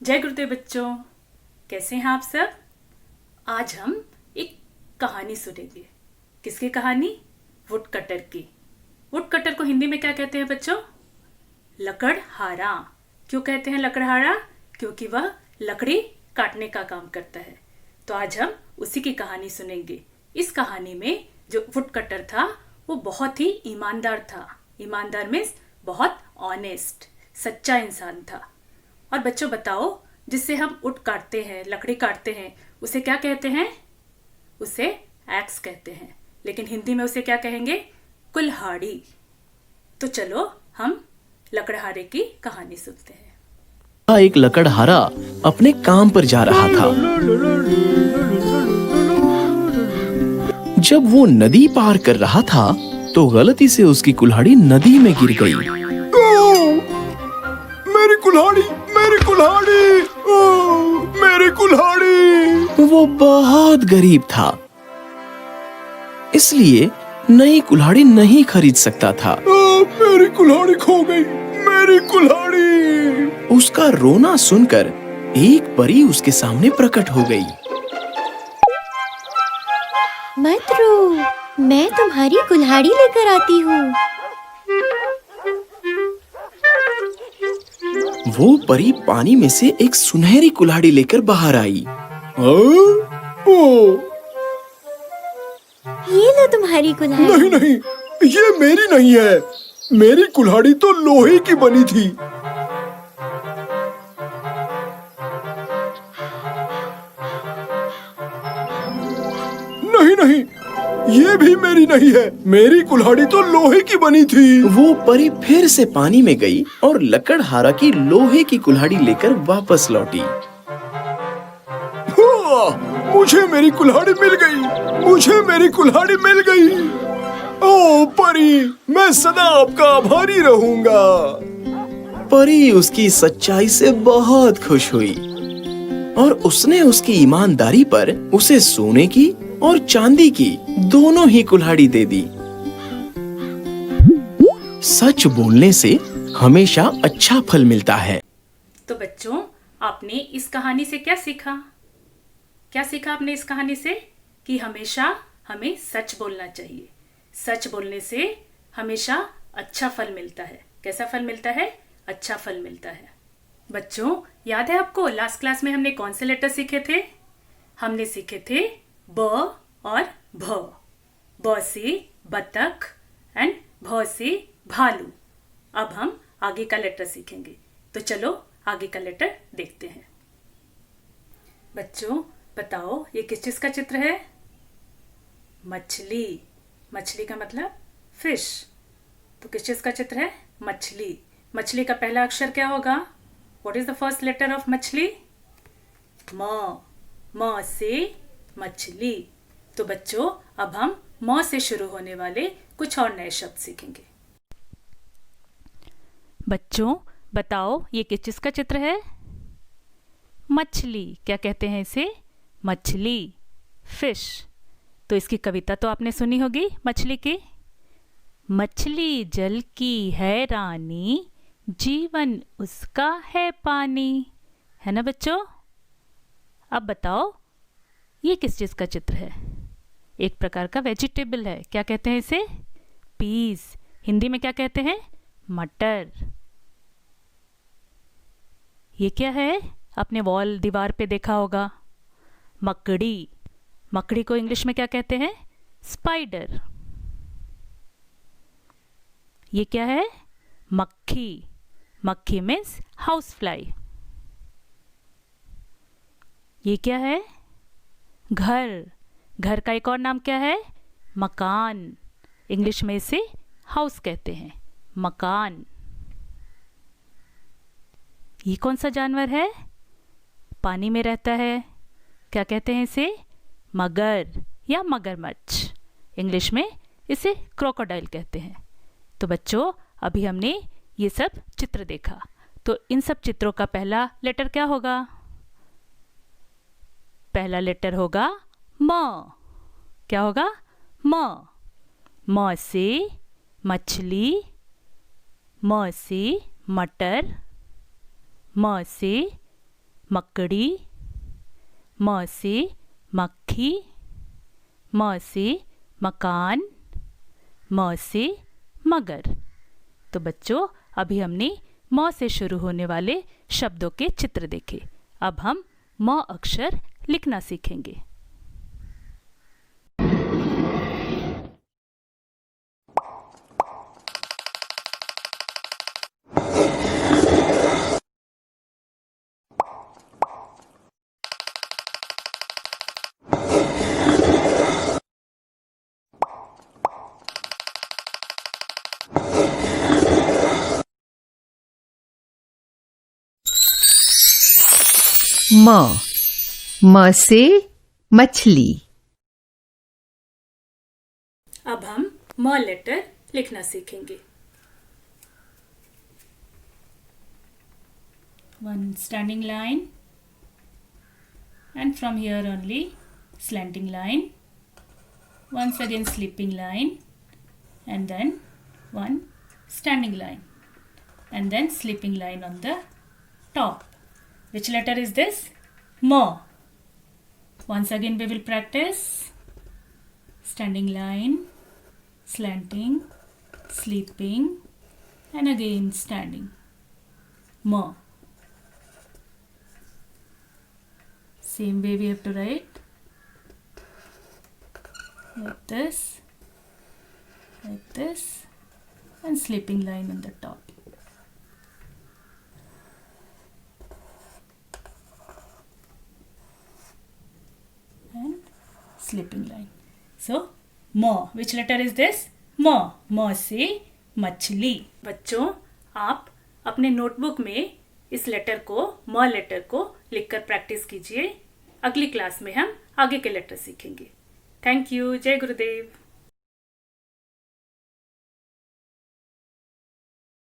जय गुरुदेव बच्चों, कैसे हैं आप सब। आज हम एक कहानी सुनेंगे। किसकी कहानी? वुड कटर की। वुड कटर को हिंदी में क्या कहते हैं बच्चों? लकड़हारा। क्यों कहते हैं लकड़हारा? क्योंकि वह लकड़ी काटने का काम करता है। तो आज हम उसी की कहानी सुनेंगे। इस कहानी में जो वुड कटर था वो बहुत ही ईमानदार था। ईमानदार मीन्स बहुत ऑनेस्ट, सच्चा इंसान था। और बच्चों बताओ, जिससे हम वुड काटते हैं, लकड़ी काटते हैं, उसे क्या कहते हैं? उसे एक्स कहते हैं, लेकिन हिंदी में उसे क्या कहेंगे? कुल्हाड़ी। तो चलो हम लकड़हारे की कहानी सुनते हैं। एक लकड़हारा अपने काम पर जा रहा था। जब वो नदी पार कर रहा था तो गलती से उसकी कुल्हाड़ी नदी में गिर गई। मेरी कुल्हाड़ी, मेरी कुल्हाड़ी, मेरी कुल्हाड़ी। वो बहुत गरीब था, इसलिए नई कुल्हाड़ी नहीं खरीद सकता था। मेरी कुल्हाड़ी खो गई, मेरी कुल्हाड़ी। उसका रोना सुनकर एक परी उसके सामने प्रकट हो गई। मत रो, मैं तुम्हारी कुल्हाड़ी लेकर आती हूँ। वो परी पानी में से एक सुनहरी कुल्हाड़ी लेकर बाहर आई। ये लो तुम्हारी कुल्हाड़ी। नहीं नहीं, ये मेरी नहीं है। मेरी कुल्हाड़ी तो लोहे की बनी थी। नहीं नहीं, ये भी मेरी नहीं है। मेरी कुल्हाड़ी तो लोहे की बनी थी। वो परी फिर से पानी में गई और लकड़हारा की लोहे की कुल्हाड़ी लेकर वापस लौटी। मुझे मेरी कुल्हाड़ी मिल गई, मुझे मेरी कुल्हाड़ी मिल गई। ओ परी, मैं सदा आपका आभारी रहूंगा। परी उसकी सच्चाई से बहुत खुश हुई और उसने उसकी ईमानदारी पर उसे सोने की और चांदी की दोनों ही कुल्हाड़ी दे दी। सच बोलने से हमेशा अच्छा फल मिलता है। तो बच्चों, आपने इस कहानी से क्या सीखा? क्या सीखा आपने इस कहानी से? कि हमेशा हमें सच बोलना चाहिए। सच बोलने से हमेशा अच्छा फल मिलता है। कैसा फल मिलता है? अच्छा फल मिलता है। बच्चों, याद है आपको लास्ट क्लास में हमने कौन से लेटर सीखे थे? हमने सीखे थे ब और भ। ब से बतख एंड भ से भालू। अब हम आगे का लेटर सीखेंगे। तो चलो आगे का लेटर देखते हैं। बच्चों बताओ, ये किस चीज का चित्र है? मछली। मछली का मतलब फिश। तो किस चीज का चित्र है? मछली। मछली का पहला अक्षर क्या होगा? What is the first letter of मछली? म। म से मछली। तो बच्चों, अब हम म से शुरू होने वाले कुछ और नए शब्द सीखेंगे। बच्चों बताओ, ये किस चीज का चित्र है? मछली। क्या कहते हैं इसे? मछली, फिश। तो इसकी कविता तो आपने सुनी होगी मछली की। मछली जल की है रानी, जीवन उसका है पानी। है ना बच्चों? अब बताओ, ये किस चीज का चित्र है? एक प्रकार का वेजिटेबल है। क्या कहते हैं इसे? पीस। हिंदी में क्या कहते हैं? मटर। ये क्या है? आपने वॉल, दीवार पे देखा होगा। मकड़ी। मकड़ी को इंग्लिश में क्या कहते हैं? स्पाइडर। ये क्या है? मक्खी। मक्खी मीन्स हाउस फ्लाई। ये क्या है? घर। घर का एक और नाम क्या है? मकान। इंग्लिश में इसे हाउस कहते हैं, मकान। ये कौन सा जानवर है? पानी में रहता है। क्या कहते हैं इसे? मगर या मगरमच्छ। इंग्लिश में इसे क्रोकोडाइल कहते हैं। तो बच्चों, अभी हमने ये सब चित्र देखा। तो इन सब चित्रों का पहला लेटर क्या होगा? पहला लेटर होगा म। क्या होगा? म। म से मछली, म से मटर, म से मकड़ी, म से मक्खी, म से मकान, म से मगर। तो बच्चों अभी हमने म से शुरू होने वाले शब्दों के चित्र देखे। अब हम म अक्षर लिखना सीखेंगे। म से मछली। अब हम म लेटर लिखना सीखेंगे। One standing line and from here only slanting line, once again sleeping line, and then one standing line, and then sleeping line on the top. Which letter is this? M. Once again we will practice standing line, slanting, sleeping, and again standing. M. Same way we have to write like this, and sleeping line on the top. And sleeping line. So, म. Which letter is this? म. म से मछली। बच्चों आप अपने notebook में इस लेटर को, म लेटर को लिखकर प्रैक्टिस कीजिए। अगली क्लास में हम आगे के लेटर सीखेंगे। Thank you. जय गुरुदेव।